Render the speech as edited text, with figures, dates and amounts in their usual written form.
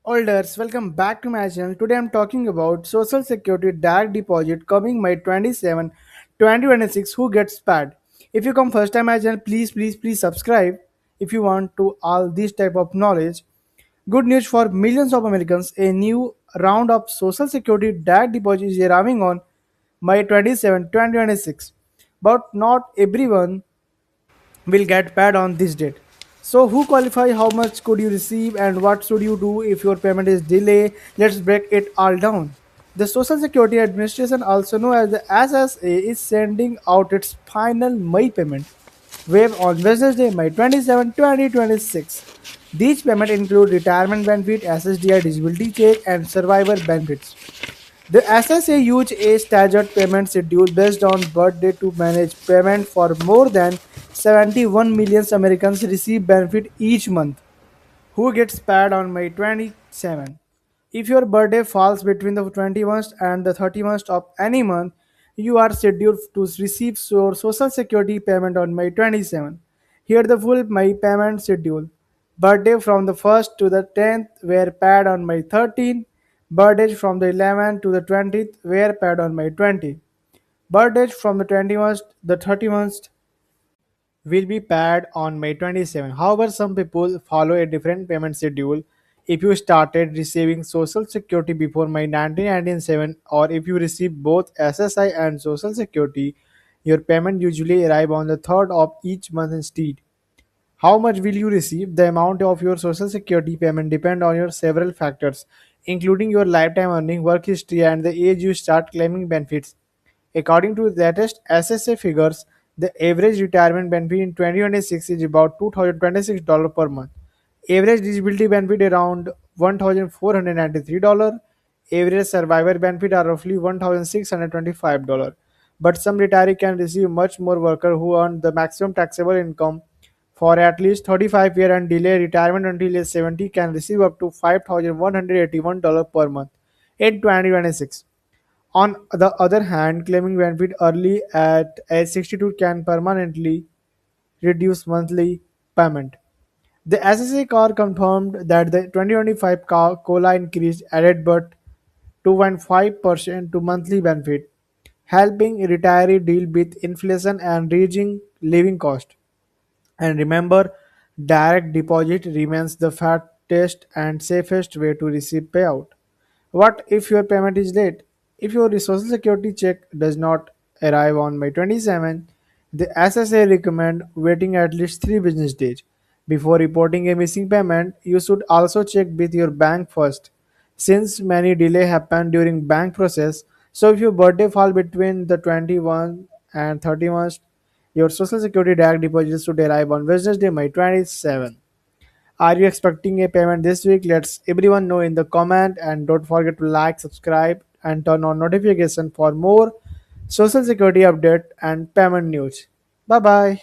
Olders, welcome back to my channel. Today I'm talking about Social Security direct deposit coming May 27, 2026. Who gets paid? If you come first time my channel, please subscribe if you want to all this type of knowledge. Good news for millions of Americans. A new round of Social Security direct deposit is arriving on May 27, 2026. But not everyone will get paid on this date. So who qualify, how much could you receive, and what should you do if your payment is delayed? Let's break it all down. The Social Security Administration, also known as the SSA, is sending out its final May payment wave on Wednesday, May 27, 2026. These payments include retirement benefit, SSDI disability check, and survivor benefits. The SSA use a staggered payment schedule based on birthday to manage payment for more than 71 million Americans receive benefit each month. Who gets paid on May 27? If your birthday falls between the 21st and the 31st of any month, you are scheduled to receive your Social Security payment on May 27. Here the full May payment schedule. Birthday from the 1st to the 10th were paid on May 13. Birthdays from the 11th to the 20th were paid on May 20. Birthdays from the 21st the 31st will be paid on May 27. However, some people follow a different payment schedule. If you started receiving Social Security before May 1997, or if you receive both SSI and Social Security, your payment usually arrive on the third of each month instead. How much will you receive? The amount of your Social Security payment depend on your several factors, including your lifetime earning, work history, and the age you start claiming benefits. According to the latest SSA figures, the average retirement benefit in 2026 is about $2,026 per month. Average disability benefit around $1,493. Average survivor benefit are roughly $1,625. But some retiree can receive much more worker who earn the maximum taxable income for at least 35 years and delay retirement until age 70 can receive up to $5,181 per month in 2026. On the other hand, claiming benefit early at age 62 can permanently reduce monthly payment. The SSA car confirmed that the 2025 COLA increase added but 2.5% to monthly benefit, helping retiree deal with inflation and rising living cost. And remember, direct deposit remains the fastest and safest way to receive payout. What if your payment is late? If your Social Security check does not arrive on May 27, the SSA recommend waiting at least 3 business days. Before reporting a missing payment, you should also check with your bank first, since many delay happen during bank process. So if your birthday fall between the 21 and 31st, your Social Security direct deposit should arrive on Wednesday, May 27. Are you expecting a payment this week? Let's everyone know in the comment, and don't forget to like, subscribe, and turn on notification for more Social Security update and payment news. Bye bye.